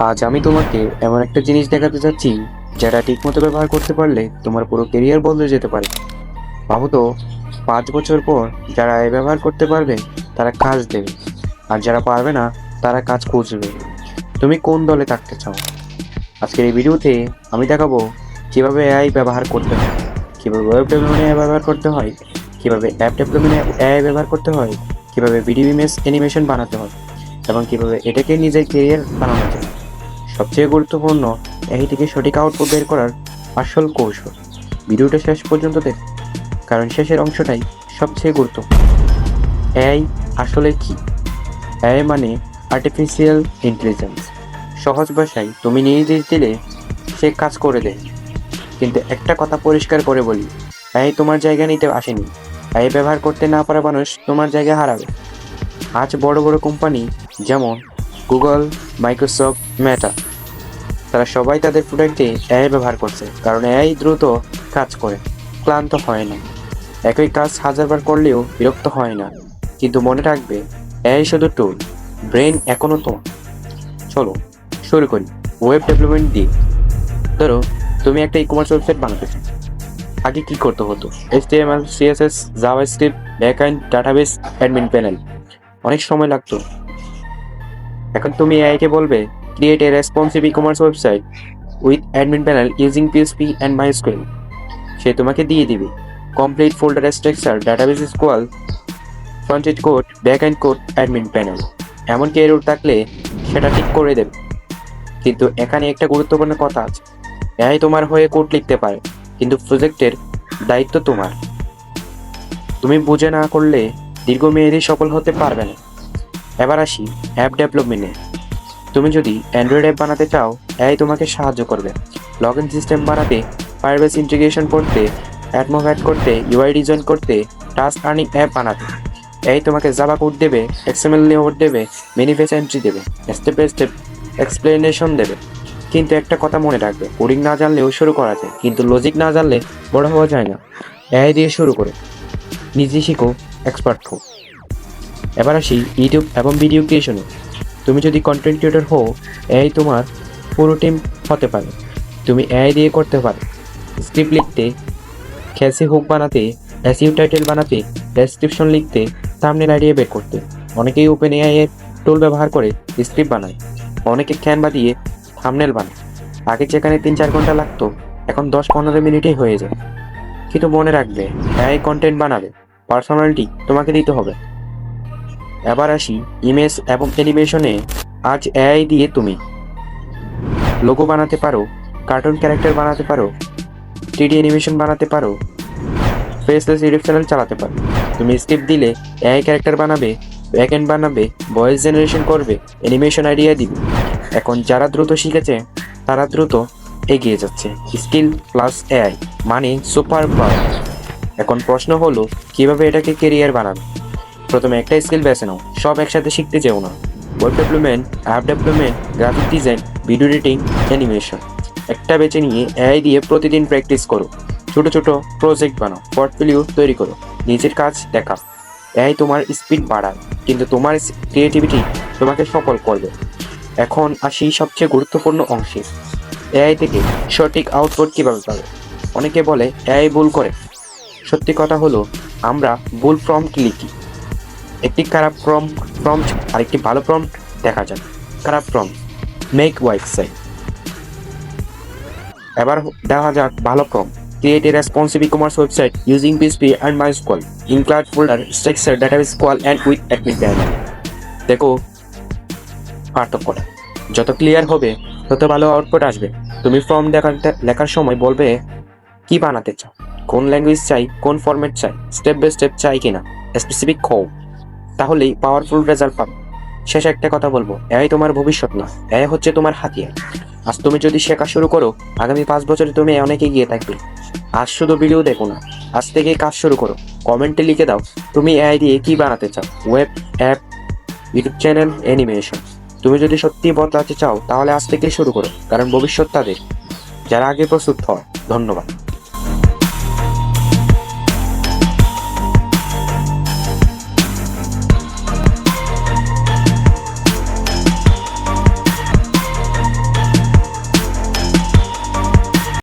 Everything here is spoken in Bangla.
আজ আমি তোমাকে এমন একটা জিনিস দেখাতে চাচ্ছি যেটা ঠিকমতো ব্যবহার করতে পারলে তোমার পুরো কেরিয়ার বদলে যেতে পারে। ভাবো তো, 5 বছর পর যারা এই ব্যবহার করতে পারবে তারা কাজ দেবে, আর যারা পারবে না তারা কাজ খুঁজবে। তুমি কোন দলে থাকতে চাও? আজকের এই ভিডিওতে আমি দেখাবো কিভাবে এআই ব্যবহার করতে হয়, কিভাবে ওয়েব ডেভেলপমেন্টে এআই ব্যবহার করতে হয়, কিভাবে অ্যাপ ডেভেলপমেন্টে এআই ব্যবহার করতে হয়, কিভাবে ভিডিও ইমেজ অ্যানিমেশন বানাতে হয়, এবং কিভাবে এটাকে নিজের কেরিয়ার বানানো যায়। সবচেয়ে গুরুত্বপূর্ণ, এই থেকে সঠিক আউটপুট বের করার আসল কৌশল। ভিডিওটা শেষ পর্যন্ত দেখ, কারণ শেষের অংশটাই সবচেয়ে গুরুত্বপূর্ণ। এআই আসলে কি? এআই মানে আর্টিফিশিয়াল ইন্টেলিজেন্স। সহজ ভাষায় তুমি নির্দেশ দিলে সে কাজ করে দেয়। কিন্তু একটা কথা পরিষ্কার করে বলি, এআই তোমার জায়গা নিতে আসেনি। এআই ব্যবহার করতে না পারা মানুষ তোমার জায়গা হারাবে। আজ বড় বড় কোম্পানি যেমন গুগল, মাইক্রোসফট, মেটা, তারা সবাই তাদের প্রোডাক্টে এআই ব্যবহার করছে, কারণ এআই দ্রুত কাজ করে, ক্লান্ত হয় না। একই কাজ হাজারবার করলেও বিরক্ত হয় না। কিন্তু মনে রাখবে, এআই শুধু টুল, ব্রেন এখনো তোমার। চলো শুরু করি ওয়েব ডেভেলপমেন্ট দিয়ে। ধরো তুমি একটা ই-কমার্স ওয়েবসাইট বানাতে চাও। আগে কি করতে হতো? HTML, CSS, JavaScript, backend, database, admin panel, অনেক সময় লাগতো। এখন তুমি এআইকে বলবে, create a responsive e-commerce website with admin panel using PHP and MySQL। সে তোমাকে দিয়ে দিবে complete folder structure, database SQL, front end code, back end code, admin panel. এমনকি এরর থাকলে সেটা ঠিক করে দেবে। কিন্তু এখানে একটা গুরুত্বপূর্ণ কথা আছে, এআই তোমার হয়ে কোড লিখতে পারে, কিন্তু প্রজেক্টের দায়িত্ব তোমার। তুমি বুঝে না করলে দীর্ঘমেয়াদী সফল হতে পারবে না। এবার আসি অ্যাপ ডেভেলপমেন্টে। তুমি যদি অ্যান্ড্রয়েড অ্যাপ বানাতে চাও, এআই তোমাকে সাহায্য করবে লগ ইন সিস্টেম বানাতে, ফায়ারবেস ইন্টিগ্রেশন করতে, অ্যাডমো অ্যাড করতে, ইউআই ডিজাইন করতে, টাস্ক আর্নিং অ্যাপ বানাতে। এআই তোমাকে জাভা কোড দেবে, XML লেআউট দেবে, ম্যানিফেস্ট এন্ট্রি দেবে, স্টেপ বাই স্টেপ এক্সপ্লেনেশন দেবে। কিন্তু একটা কথা মনে রাখবে, কোডিং না জানলেও শুরু করা যায়, কিন্তু লজিক না জানলে বড় হওয়া যায় না। এআই দিয়ে শুরু করে নিজে শিখো, এক্সপার্ট হো। এবার আসি ইউটিউব এবং ভিডিও ক্রিয়েশনে। তুমি যদি কন্টেন্ট ক্রিয়েটর হও, এআই তোমার পুরো টিম হতে পারে। তুমি এআই দিয়ে করতে পারো স্ক্রিপ্ট লিখতে, ক্যাসি হুক বানাতে, এসইও টাইটেল বানাতে, ডেসক্রিপশন লিখতে, থাম্বনেল আইডিয়া বের করতে। অনেকেই ওপেন এআই এর টুল ব্যবহার করে স্ক্রিপ্ট বানায়, অনেকে ক্যানভা দিয়ে থাম্বনেল বানায়। আগে যেখানে 3-4 ঘন্টা লাগতো, এখন 10-15 মিনিটেই হয়ে যায়। কিন্তু মনে রাখবে, এআই কন্টেন্ট বানাবে, পার্সোনালিটি তোমাকে দিতে হবে। এবার আসি ইমেজ এবং অ্যানিমেশনে। আজ এআই দিয়ে তুমি লোগো বানাতে পারো, কার্টুন ক্যারেক্টার বানাতে পারো, 3D অ্যানিমেশন বানাতে পারো, ফেসলেস ইউটিউব চ্যানেল চালাতে পারো। তুমি স্ক্রিপ্ট দিলে এআই ক্যারেক্টার বানাবে, ব্যাকএন্ড বানাবে, ভয়েস জেনারেশন করবে, অ্যানিমেশন আইডিয়া দিবে। এখন যারা দ্রুত শিখেছে তারা দ্রুত এগিয়ে যাচ্ছে। স্কিল প্লাস এআই মানে সুপার পাওয়ার। এখন প্রশ্ন হলো, কিভাবে এটাকে কেরিয়ার বানাবে? প্রথমে একটা স্কিল বেছে নাও, সব একসাথে শিখতে যেও না। Web development, app development, graphic design, video editing, animation, একটা বেছে নিয়ে এআই দিয়ে প্রতিদিন প্র্যাকটিস করো। ছোট ছোট প্রজেক্ট বানাও, পোর্টফোলিও তৈরি করো, নিজের কাজ দেখা। এআই তোমার স্পিড বাড়ায়, কিন্তু তোমার ক্রিয়েটিভিটি তোমাকে সফল করবে। এখন আসি সবচেয়ে গুরুত্বপূর্ণ অংশে, এআই থেকে সঠিক আউটপুট কীভাবে পাবে। অনেকে বলে এআই ভুল করে। সত্যি কথা হলো, আমরা ভুল প্রম্পট লিখি। একটি খারাপ প্রম্পট আর একটি ভালো প্রম্পট দেখা যায়। খারাপ প্রম্পট, মেক ওয়েবসাইট। এবার দেখা যাক ভালো prompt, create a responsive e-commerce website using PHP and MySQL, include folder structure, database SQL and with admin panel. দেখো পার্থক্যটা, যত ক্লিয়ার হবে তত ভালো আউটপুট আসবে। তুমি ফর্ম লেখার সময় বলবে কি বানাতে চাও, কোন ল্যাঙ্গুয়েজ চাই, কোন ফরম্যাট চাই, স্টেপ বাই স্টেপ চাই কিনা, স্পেসিফিক হও, তাহলেই পাওয়ারফুল রেজাল্ট পাবে। শেষে একটা কথা বলবো, এআই তোমার ভবিষ্যৎ না, এআই হচ্ছে তোমার হাতিয়ার। আজ তুমি যদি শেখা শুরু করো, আগামী 5 বছরে তুমি অনেক এগিয়ে থাকবে। আজ শুধু ভিডিও দেখো না, আজ থেকে কাজ শুরু করো। কমেন্টে লিখে দাও তুমি এআই দিয়ে কি বানাতে চাও, web, app, YouTube channel, animation. তুমি যদি সত্যি বদলাতে চাও, তাহলে আজ থেকেই শুরু করো, কারণ ভবিষ্যৎ তাদের যারা আগে প্রস্তুত হয়। ধন্যবাদ।